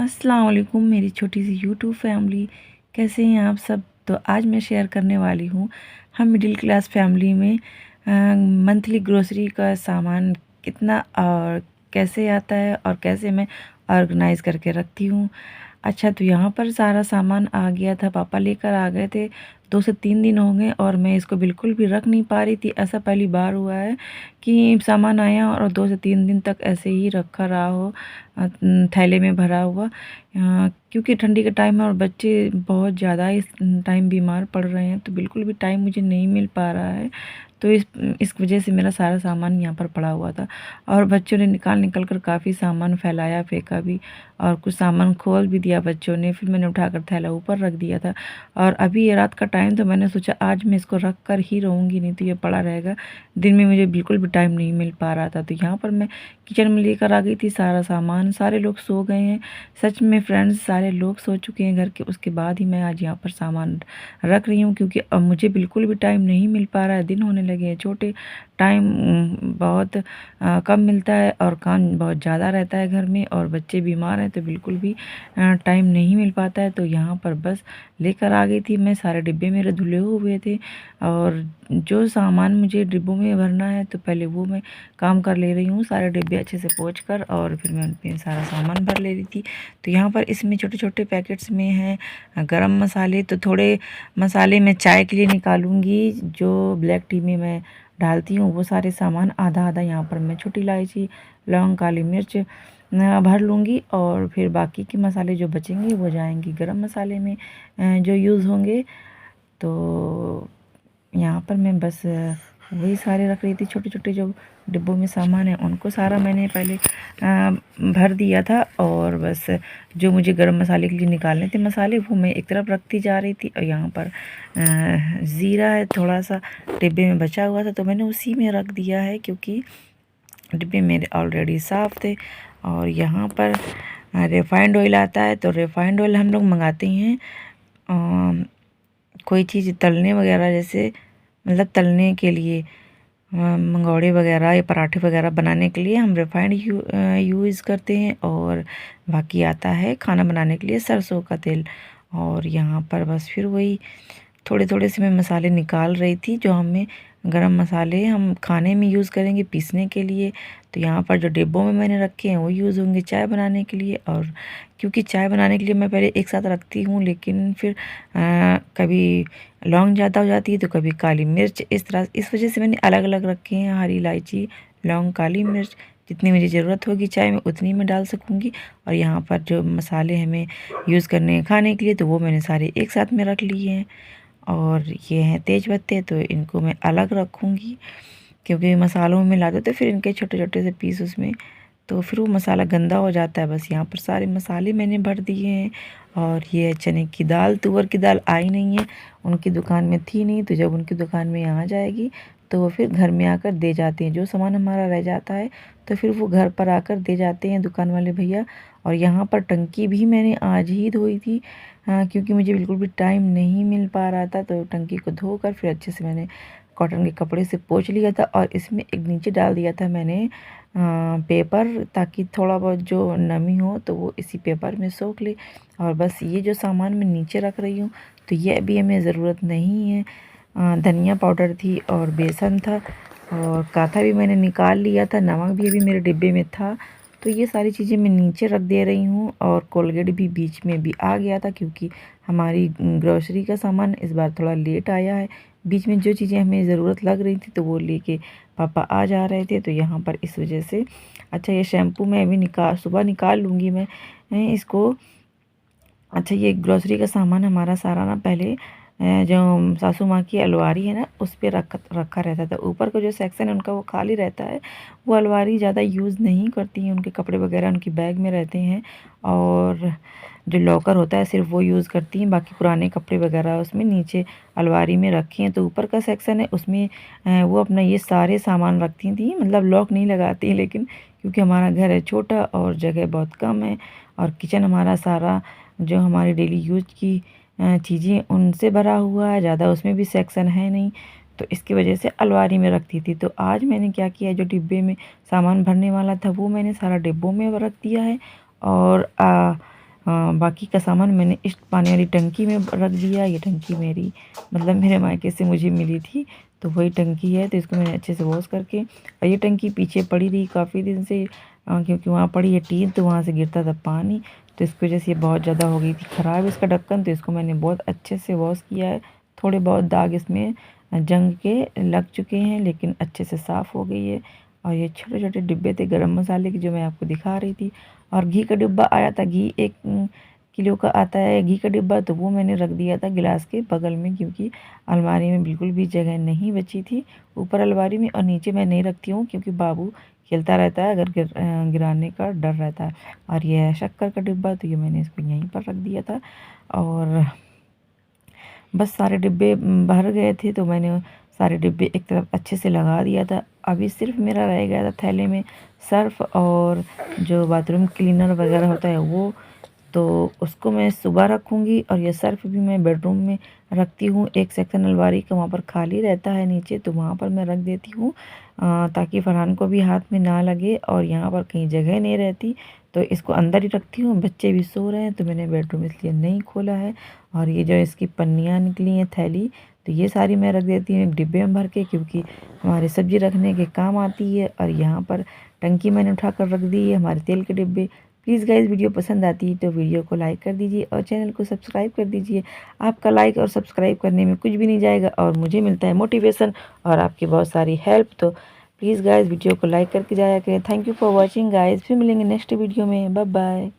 अस्सलाम वालेकुम मेरी छोटी सी यूट्यूब फैमिली, कैसे हैं आप सब। तो आज मैं शेयर करने वाली हूँ हम मिडिल क्लास फैमिली में मंथली ग्रोसरी का सामान कितना और कैसे आता है और कैसे मैं ऑर्गेनाइज़ करके रखती हूँ। अच्छा, तो यहाँ पर सारा सामान आ गया था, पापा लेकर आ गए थे। 2 से 3 दिन हो गए और मैं इसको बिल्कुल भी रख नहीं पा रही थी। ऐसा पहली बार हुआ है कि सामान आया और 2 से 3 दिन तक ऐसे ही रखा रहा हो थैले में भरा हुआ। क्योंकि ठंडी का टाइम है और बच्चे बहुत ज़्यादा इस टाइम बीमार पड़ रहे हैं, तो बिल्कुल भी टाइम मुझे नहीं मिल पा रहा है। तो इस वजह से मेरा सारा सामान यहाँ पर पड़ा हुआ था और बच्चों ने निकाल कर काफ़ी सामान फैलाया, फेंका भी और कुछ सामान खोल भी दिया बच्चों ने। फिर मैंने उठाकर थैला ऊपर रख दिया था और अभी ये रात का टाइम, तो मैंने सोचा आज मैं इसको रख कर ही रहूँगी, नहीं तो ये पड़ा रहेगा। दिन में मुझे बिल्कुल भी टाइम नहीं मिल पा रहा था। तो यहाँ पर मैं किचन में लेकर आ गई थी सारा सामान। सारे लोग सो गए हैं, सच में फ्रेंड्स, सारे लोग सो चुके हैं घर के। उसके बाद ही मैं आज यहाँ पर सामान रख रही हूँ, क्योंकि अब मुझे बिल्कुल भी टाइम नहीं मिल पा रहा है। दिन होने लगे हैं छोटे, टाइम बहुत कम मिलता है और काम बहुत ज़्यादा रहता है घर में और बच्चे बीमार हैं, तो बिल्कुल भी टाइम नहीं मिल पाता है। तो यहाँ पर बस लेकर आ गई थी मैं। सारे डिब्बे मेरे धुले हुए थे और जो सामान मुझे डिब्बों में भरना है तो पहले वो मैं काम कर ले रही हूँ। सारे डिब्बे अच्छे से पोंछ कर और फिर मैं उनमें सारा सामान भर ले रही थी। तो यहाँ पर इसमें छोटे छोटे पैकेट्स में हैं गरम मसाले। तो थोड़े मसाले मैं चाय के लिए निकालूंगी, जो ब्लैक टी में मैं डालती हूँ वो सारे सामान आधा आधा यहाँ पर मैं छोटी इलायची, लौंग, काली मिर्च भर लूँगी और फिर बाकी के मसाले जो बचेंगे वो जाएंगे गरम मसाले में जो यूज़ होंगे। तो यहाँ पर मैं बस वही सारे रख रही थी। छोटे छोटे जो डिब्बों में सामान है उनको सारा मैंने पहले भर दिया था और बस जो मुझे गरम मसाले के लिए निकालने थे मसाले वो मैं एक तरफ रखती जा रही थी। और यहाँ पर ज़ीरा है थोड़ा सा डिब्बे में बचा हुआ था, तो मैंने उसी में रख दिया है क्योंकि डिब्बे मेरे ऑलरेडी साफ़ थे। और यहाँ पर रिफाइंड ऑयल आता है, तो रिफाइंड ऑयल हम लोग मंगाते हैं कोई चीज़ तलने वगैरह, जैसे मतलब तलने के लिए मंगौड़े वगैरह या पराठे वगैरह बनाने के लिए हम रिफाइंड यूज़ करते हैं। और बाकी आता है खाना बनाने के लिए सरसों का तेल। और यहाँ पर बस फिर वही थोड़े थोड़े से मैं मसाले निकाल रही थी, जो हमें गरम मसाले हम खाने में यूज़ करेंगे पीसने के लिए। तो यहाँ पर जो डिब्बों में मैंने रखे हैं वो यूज़ होंगे चाय बनाने के लिए। और क्योंकि चाय बनाने के लिए मैं पहले एक साथ रखती हूँ, लेकिन फिर कभी लौंग ज़्यादा हो जाती है तो कभी काली मिर्च, इस वजह से मैंने अलग अलग रखे हैं। हरी इलायची, लौंग, काली मिर्च, जितनी मुझे ज़रूरत होगी चाय में उतनी मैं डाल सकूँगी। और यहाँ पर जो मसाले हमें यूज़ करने हैं खाने के लिए, तो वो मैंने सारे एक साथ में रख लिए हैं। और ये हैं तेज पत्ते, तो इनको मैं अलग रखूँगी क्योंकि मसालों में मिला दो तो फिर इनके छोटे छोटे से पीस उसमें, तो फिर वो मसाला गंदा हो जाता है। बस यहाँ पर सारे मसाले मैंने भर दिए हैं। और ये चने की दाल, तुअर की दाल आई नहीं है, उनकी दुकान में थी नहीं, तो जब उनकी दुकान में आ जाएगी तो वो फिर घर में आकर दे जाते हैं। जो सामान हमारा रह जाता है तो फिर वो घर पर आकर दे जाते हैं दुकान वाले भैया। और यहाँ पर टंकी भी मैंने आज ही धोई थी, क्योंकि मुझे बिल्कुल भी टाइम नहीं मिल पा रहा था। तो टंकी को धोकर फिर अच्छे से मैंने कॉटन के कपड़े से पोंछ लिया था और इसमें एक नीचे डाल दिया था मैंने पेपर, ताकि थोड़ा बहुत जो नमी हो तो वो इसी पेपर में सोख ले। और बस ये जो सामान मैं नीचे रख रही हूँ तो ये अभी हमें ज़रूरत नहीं है। धनिया पाउडर थी और बेसन था और काथा भी मैंने निकाल लिया था, नमक भी अभी मेरे डिब्बे में था। तो ये सारी चीज़ें मैं नीचे रख दे रही हूँ। और कोलगेट भी बीच में भी आ गया था, क्योंकि हमारी ग्रोसरी का सामान इस बार थोड़ा लेट आया है। बीच में जो चीज़ें हमें ज़रूरत लग रही थी तो वो लेके पापा आ जा रहे थे, तो यहाँ पर इस वजह से। अच्छा, ये शैम्पू मैं अभी सुबह निकाल लूँगी मैं इसको। अच्छा, ये ग्रोसरी का सामान हमारा सारा ना पहले जो सासू माँ की अलमारी है ना उस पे रखा रहता था। ऊपर का जो सेक्शन है उनका वो खाली रहता है, वो अलमारी ज़्यादा यूज़ नहीं करती हैं, उनके कपड़े वगैरह उनकी बैग में रहते हैं। और जो लॉकर होता है सिर्फ वो यूज़ करती हैं, बाकी पुराने कपड़े वगैरह उसमें नीचे अलमारी में रखे हैं। तो ऊपर का सेक्शन है उसमें वो अपना ये सारे सामान रखती थी, मतलब लॉक नहीं लगाती, लेकिन क्योंकि हमारा घर है छोटा और जगह बहुत कम है और किचन हमारा सारा जो हमारी डेली यूज की चीज़ें उनसे भरा हुआ है, ज़्यादा उसमें भी सेक्शन है नहीं, तो इसकी वजह से अलमारी में रखती थी। तो आज मैंने क्या किया, जो डिब्बे में सामान भरने वाला था वो मैंने सारा डिब्बों में रख दिया है। और बाकी का सामान मैंने इस पानी वाली टंकी में रख दिया। ये टंकी मेरी मतलब मेरे मायके से मुझे मिली थी, तो वही टंकी है। तो इसको मैंने अच्छे से वॉश करके, और ये टंकी पीछे पड़ी रही काफ़ी दिन से, क्योंकि वहाँ पड़ी है टीन, तो वहाँ से गिरता था पानी, तो इसकी वजह से ये बहुत ज़्यादा हो गई थी ख़राब इसका ढक्कन। तो इसको मैंने बहुत अच्छे से वॉश किया है। थोड़े बहुत दाग इसमें जंग के लग चुके हैं, लेकिन अच्छे से साफ़ हो गई है। और ये छोटे छोटे डिब्बे थे गरम मसाले के, जो मैं आपको दिखा रही थी। और घी का डिब्बा आया था, घी 1 किलो का आता है घी का डिब्बा, तो वो मैंने रख दिया था गिलास के बगल में, क्योंकि अलमारी में बिल्कुल भी जगह नहीं बची थी ऊपर अलमारी में। और नीचे मैं नहीं रखती हूँ, क्योंकि बाबू खेलता रहता है, अगर गिराने का डर रहता है। और ये है शक्कर का डिब्बा, तो ये मैंने इसको यहीं पर रख दिया था। और बस सारे डिब्बे भर गए थे, तो मैंने सारे डिब्बे एक तरफ अच्छे से लगा दिया था। अभी सिर्फ मेरा रह गया था थैले में सर्फ और जो बाथरूम क्लीनर वगैरह होता है वो, तो उसको मैं सुबह रखूँगी। और ये सर्फ भी मैं बेडरूम में रखती हूँ, एक सेक्शन अलमारी का वहाँ पर खाली रहता है नीचे, तो वहाँ पर मैं रख देती हूँ, ताकि फरहान को भी हाथ में ना लगे। और यहाँ पर कहीं जगह नहीं रहती, तो इसको अंदर ही रखती हूँ। बच्चे भी सो रहे हैं, तो मैंने बेडरूम इसलिए नहीं खोला है। और ये जो इसकी पन्नियाँ निकली हैं थैली, तो ये सारी मैं रख देती हूँ एक डिब्बे में भर के, क्योंकि हमारे सब्ज़ी रखने के काम आती है। और यहाँ पर टंकी मैंने उठा कर रख दी है, हमारे तेल के डिब्बे। प्लीज़ गाइज़, वीडियो पसंद आती है तो वीडियो को लाइक कर दीजिए और चैनल को सब्सक्राइब कर दीजिए। आपका लाइक और सब्सक्राइब करने में कुछ भी नहीं जाएगा, और मुझे मिलता है मोटिवेशन और आपकी बहुत सारी हेल्प। तो प्लीज़ गाइज़, वीडियो को लाइक करके जाया करें। Thank you for watching guys, फिर मिलेंगे नेक्स्ट वीडियो में। Bye bye.